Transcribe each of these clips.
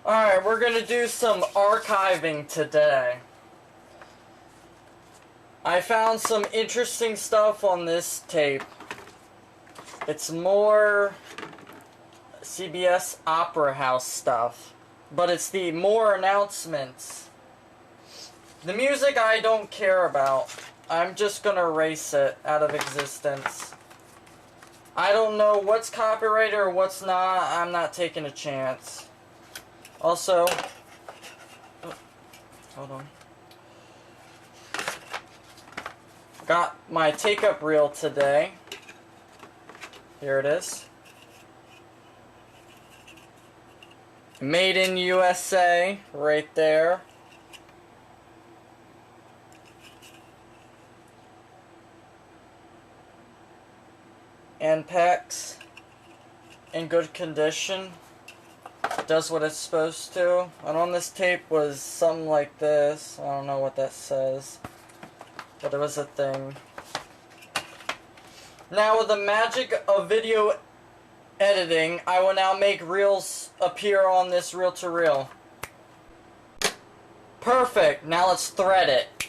Alright, we're gonna do some archiving today. I found some interesting stuff on this tape. It's more CBS Opera House stuff, but it's the more announcements. The music I don't care about. I'm just gonna erase it out of existence. I don't know what's copyrighted or what's not. I'm not taking a chance. Also, hold on. Got my take-up reel today. Here it is. Made in USA, right there. And packs in good condition. Does what it's supposed to. And on this tape was something like this. I don't know what that says, but it was a thing. Now with the magic of video editing, I will now make reels appear on this reel-to-reel. Perfect. Now let's thread it.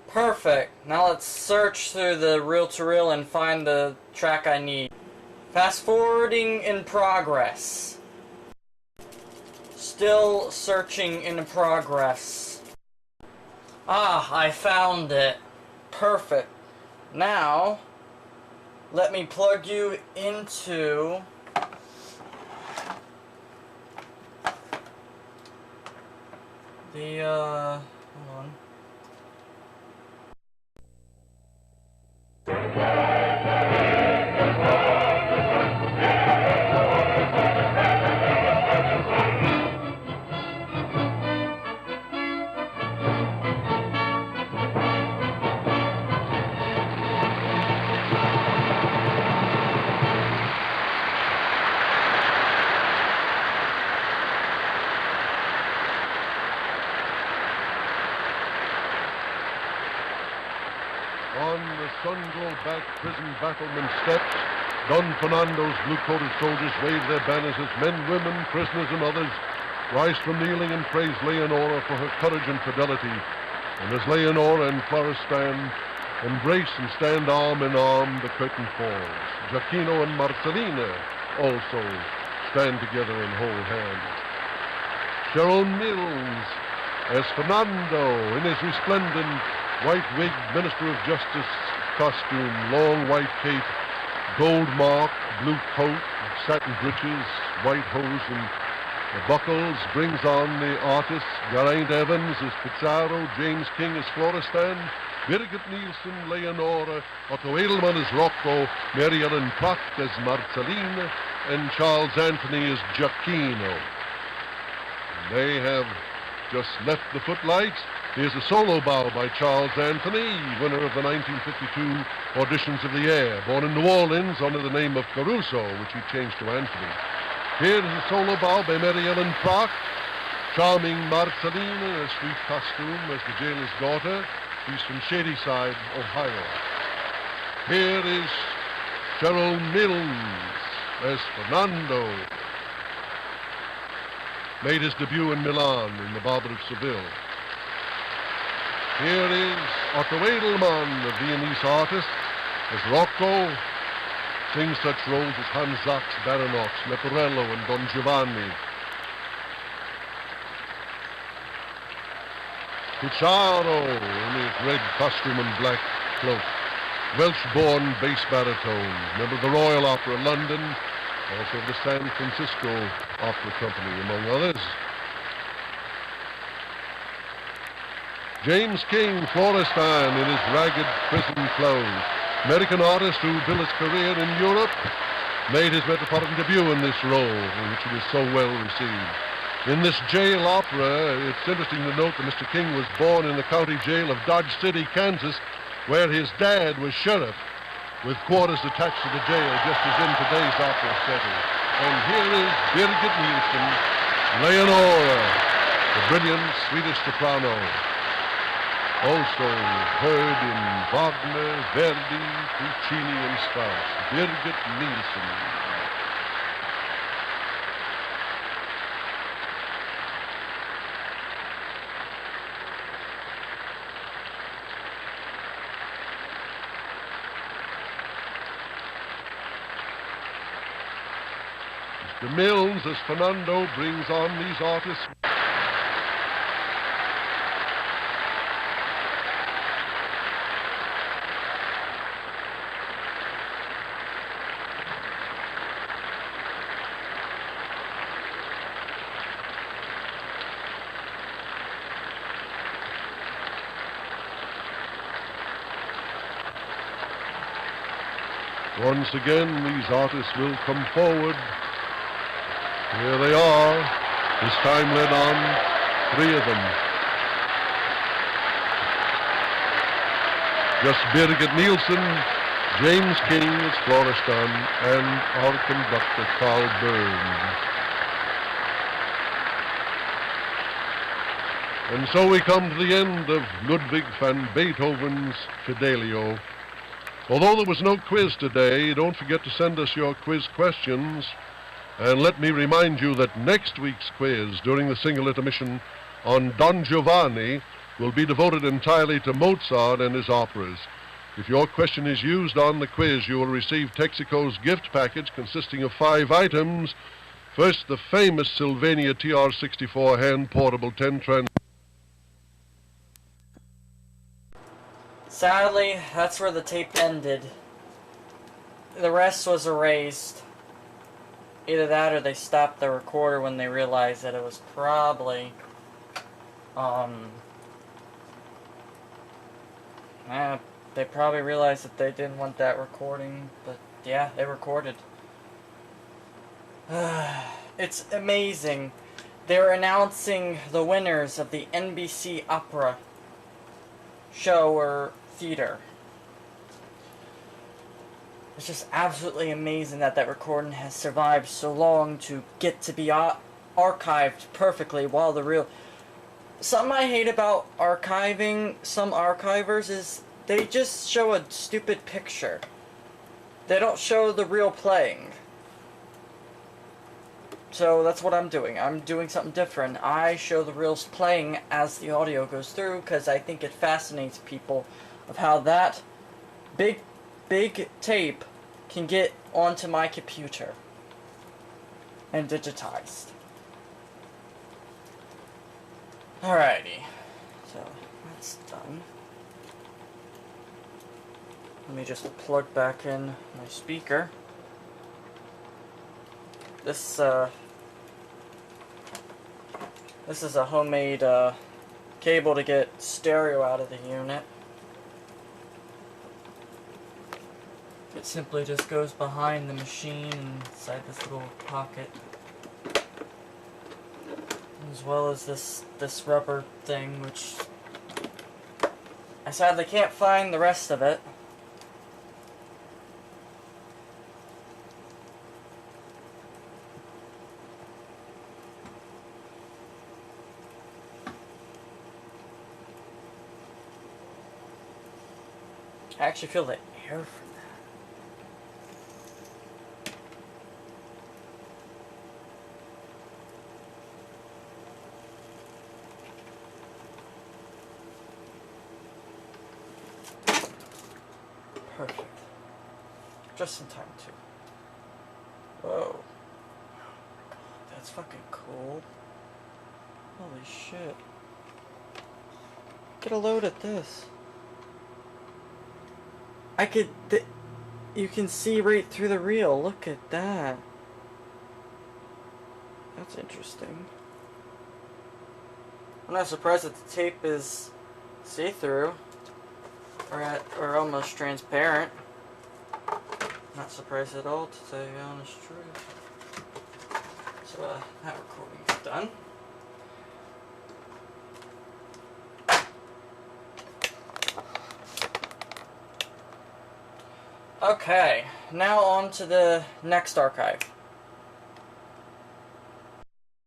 Perfect. Now let's search through the reel-to-reel and find the track I need. Fast forwarding in progress. Still searching in progress. Ah, I found it. Perfect. Now, let me plug you into the, hold on. On the sun-glow-back prison battlement steps, Don Fernando's blue-coated soldiers wave their banners as men, women, prisoners, and others rise from kneeling and praise Leonora for her courage and fidelity. And as Leonora and Florestan embrace and stand arm in arm, the curtain falls. Giacchino and Marcellina also stand together and hold hands. Sharon Mills as Fernando in his resplendent white-wigged Minister of Justice costume, long white cape, gold mark, blue coat, satin breeches, white hose and buckles, brings on the artists. Geraint Evans as Pizarro, James King as Florestan, Birgit Nielsen, Leonora, Otto Edelman as Rocco, Mary Ellen Pratt as Marcellina, and Charles Anthony as Giacchino. And they have just left the footlights. Here's a solo bow by Charles Anthony, winner of the 1952 auditions of the Air, born in New Orleans under the name of Caruso, which he changed to Anthony. Here is a solo bow by Mary Ellen Pratt, charming Marcellina in a sweet costume as the jailer's daughter. She's from Shadyside, Ohio. Here is Cheryl Mills as Fernando. Made his debut in Milan in The Barber of Seville. Here is Otto Edelman, the Viennese artist, as Rocco, sings such roles as Hans Sachs, Baronox, Leporello, and Don Giovanni. Pizarro in his red costume and black cloak. Welsh-born bass baritone, member of the Royal Opera London, also the San Francisco Opera Company, among others. James King, Florestan, in his ragged prison clothes. American artist who built his career in Europe, made his metropolitan debut in this role, in which he was so well received. In this jail opera, it's interesting to note that Mr. King was born in the county jail of Dodge City, Kansas, where his dad was sheriff, with quarters attached to the jail, just as in today's opera setting. And here is Birgit Nielsen, Leonora, the brilliant Swedish soprano. Also heard in Wagner, Verdi, Puccini, and Strauss. Birgit Nielsen. to Mills as Fernando brings on these artists. Once again, these artists will come forward. Here they are, this time led on, 3 of them. Just Birgit Nielsen, James King as Florestan, and our conductor Carl Burns. And so we come to the end of Ludwig van Beethoven's Fidelio. Although there was no quiz today, don't forget to send us your quiz questions. And let me remind you that next week's quiz during the single intermission on Don Giovanni will be devoted entirely to Mozart and his operas. If your question is used on the quiz, you will receive Texaco's gift package consisting of 5 items. First, the famous Sylvania TR-64 hand-portable 10-trend. Sadly, that's where the tape ended. The rest was erased. Either that or they stopped the recorder when they realized that it was probably, they probably realized that they didn't want that recording, but yeah, they recorded. It's amazing. They're announcing the winners of the NBC opera show or theater. It's just absolutely amazing that that recording has survived so long to get to be archived perfectly while the real... Something I hate about archiving some archivers is they just show a stupid picture. They don't show the real playing. So that's what I'm doing. I'm doing something different. I show the reels playing as the audio goes through because I think it fascinates people of how that big tape can get onto my computer and digitized. Alrighty, so that's done. Let me just plug back in my speaker. This is a homemade cable to get stereo out of the unit. It simply just goes behind the machine inside this little pocket. As well as this rubber thing, which I sadly can't find the rest of it. I actually feel the air from that. Perfect. Just in time, too. Whoa. Oh my god, that's fucking cool. Holy shit. Get a load at this. You can see right through the reel. Look at that. That's interesting. I'm not surprised that the tape is see-through. Or almost transparent. Not surprised at all, to tell you the honest truth. So, that recording's done. Okay, now on to the next archive.